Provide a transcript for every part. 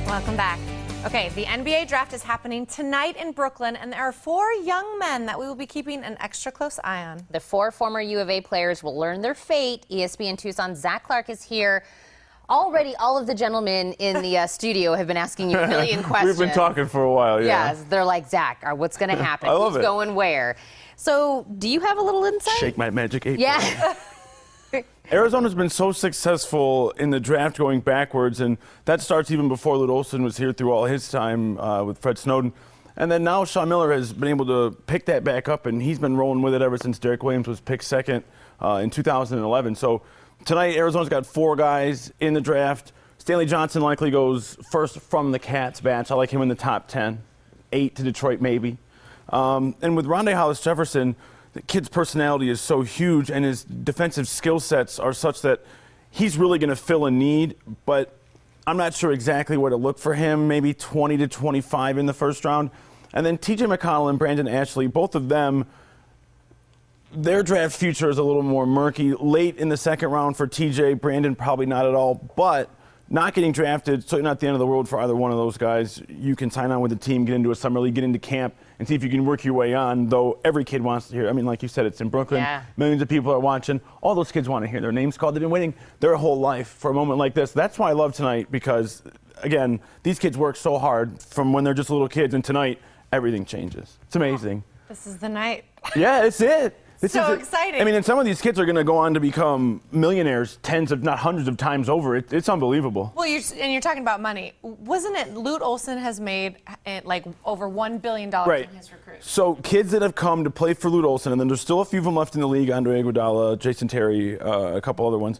Welcome back. Okay, the NBA draft is happening tonight in Brooklyn, and there are 4 young men that we will be keeping an extra close eye on. The 4 former U of A players will learn their fate. ESPN Tucson's Zach Clark is here. Already, all of the gentlemen in the studio have been asking you a million questions. We've been talking for a while, yeah. Yes, they're like, Zach, what's going to happen? I love Who's it. going where? So, do you have a little insight? Shake my magic 8 Yeah. Arizona's been so successful in the draft going backwards, and that starts even before Lute Olson was here through all his time with Fred Snowden. And then now Sean Miller has been able to pick that back up, and he's been rolling with it ever since Derek Williams was picked second in 2011. So tonight, Arizona's got 4 guys in the draft. Stanley Johnson likely goes first from the Cats batch. I like him in the top 10. 8 to Detroit, maybe. And with Rondé Hollis-Jefferson, the kid's personality is so huge, and his defensive skill sets are such that he's really going to fill a need, but I'm not sure exactly where to look for him, maybe 20 to 25 in the first round. And then TJ McConnell and Brandon Ashley, both of them, their draft future is a little more murky. Late in the second round for TJ, Brandon probably not at all, but not getting drafted, certainly not the end of the world for either one of those guys. You can sign on with the team, get into a summer league, get into camp, and see if you can work your way on, though every kid wants to hear. I mean, like you said, it's in Brooklyn. Yeah. Millions of people are watching. All those kids want to hear their names called. They've been waiting their whole life for a moment like this. That's why I love tonight, because, again, these kids work so hard from when they're just little kids, and tonight, everything changes. It's amazing. This is the night. Yeah, it's it. This So is it. exciting. I mean, and some of these kids are going to go on to become millionaires tens, if not hundreds of times over. It's unbelievable. Well, you're talking about money. Wasn't it Lute Olson has made like over $1 billion Right. in his recruits? So kids that have come to play for Lute Olson, and then there's still a few of them left in the league, Andre Iguodala, Jason Terry, a couple other ones,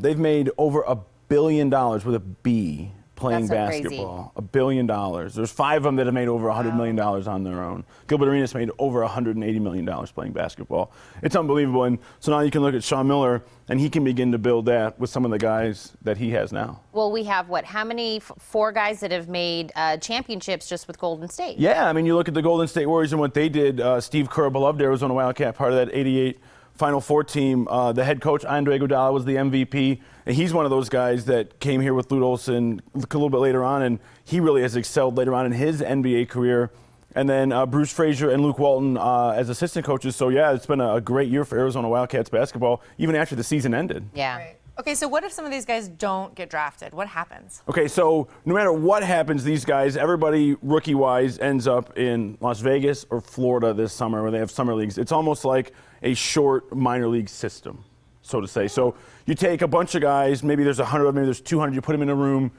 they've made over $1 billion with a B playing That's so basketball. $1 billion. There's 5 of them that have made over $100 million on their own. Gilbert Arenas made over $180 million playing basketball. It's unbelievable. And so now you can look at Sean Miller, and he can begin to build that with some of the guys that he has now. Well, we have, how many? 4 guys that have made championships just with Golden State. Yeah, I mean, you look at the Golden State Warriors and what they did. Steve Kerr, beloved Arizona Wildcat, part of that '88 Final Four team. The head coach, Andre Iguodala, was the MVP. And he's one of those guys that came here with Lute Olson a little bit later on, and he really has excelled later on in his NBA career. And then Bruce Frazier and Luke Walton as assistant coaches. So, yeah, it's been a great year for Arizona Wildcats basketball, even after the season ended. Yeah. Right. Okay, so what if some of these guys don't get drafted? What happens? Okay, so no matter what happens, these guys, everybody rookie-wise ends up in Las Vegas or Florida this summer where they have summer leagues. It's almost like a short minor league system, so to say. So you take a bunch of guys, maybe there's 100, maybe there's 200, you put them in a room,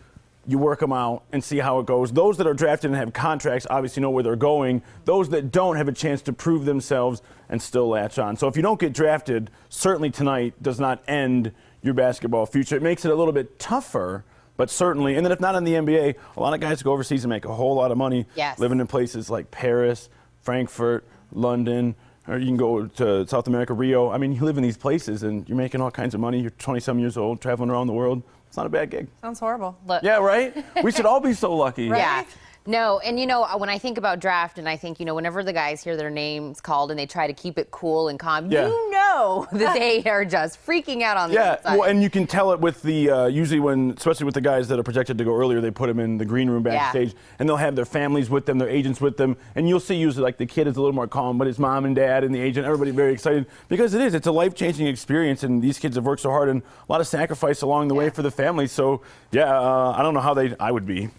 you work them out and see how it goes. Those that are drafted and have contracts obviously know where they're going. Those that don't have a chance to prove themselves and still latch on. So if you don't get drafted, certainly tonight does not end your basketball future. It makes it a little bit tougher, but certainly, and then if not in the NBA, a lot of guys go overseas and make a whole lot of money living in places like Paris, Frankfurt, London, or you can go to South America, Rio. I mean, you live in these places and you're making all kinds of money. You're 20-some years old, traveling around the world. It's not a bad gig. Sounds horrible. Look. Yeah, right? We should all be so lucky. Right? Yeah. No, and when I think about draft, and I think, whenever the guys hear their names called and they try to keep it cool and calm, Yeah. you know that they are just freaking out on the Yeah, inside. well, and you can tell it with the, usually especially with the guys that are projected to go earlier, they put them in the green room backstage, and they'll have their families with them, their agents with them, and you'll see usually like the kid is a little more calm, but his mom and dad and the agent, everybody very excited, because it's a life-changing experience, and these kids have worked so hard and a lot of sacrifice along the way for the family, so yeah, I don't know how I would be.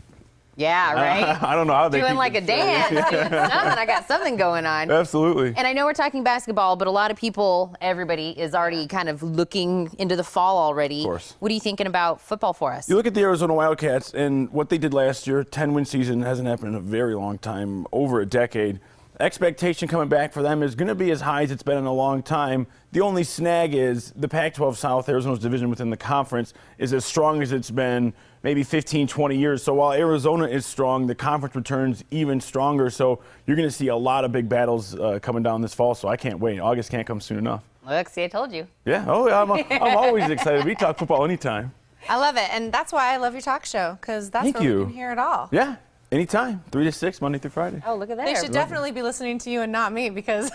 Yeah, right? I don't know how they doing keep like a it straight. dance, doing something. I got something going on. Absolutely. And I know we're talking basketball, but a lot of people, everybody, is already kind of looking into the fall already. Of course. What are you thinking about football for us? You look at the Arizona Wildcats and what they did last year, 10-win season, hasn't happened in a very long time, over a decade. Expectation coming back for them is going to be as high as it's been in a long time. The only snag is the Pac-12 South, Arizona's division within the conference, is as strong as it's been maybe 15, 20 years. So while Arizona is strong, the conference returns even stronger. So you're going to see a lot of big battles coming down this fall. So I can't wait. August can't come soon enough. Look, see, I told you. Yeah. Oh, yeah, I'm always excited. We talk football anytime. I love it, and that's why I love your talk show, because that's Thank where you. we can hear it all. Yeah. Anytime. 3 to 6, Monday through Friday. Oh, look at that. They should definitely be listening to you and not me, because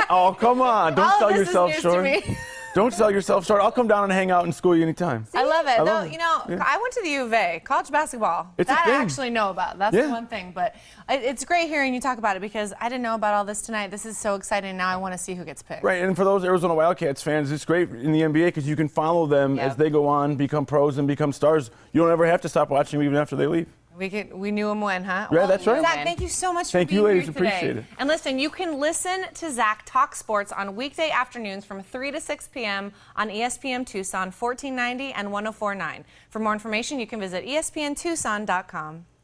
Oh, come on. Don't all sell of this yourself is news short. to me. Don't sell yourself short. I'll come down and hang out and school you anytime. I love it. I Though, love it. you know, Yeah. I went to the U of A, college basketball. It's a that I thing. actually know about. That's Yeah. the one thing. But it's great hearing you talk about it because I didn't know about all this tonight. This is so exciting. Now I want to see who gets picked. Right, and for those Arizona Wildcats fans, it's great in the NBA because you can follow them Yep. as they go on, become pros, and become stars. You don't ever have to stop watching them even after they leave. We knew him when, huh? Yeah, that's right. Zach, thank you so much for Thank being you, ladies. here today. Appreciate it. And listen, you can listen to Zach talk sports on weekday afternoons from 3 to 6 p.m. on ESPN Tucson 1490 and 104.9. For more information, you can visit espntucson.com.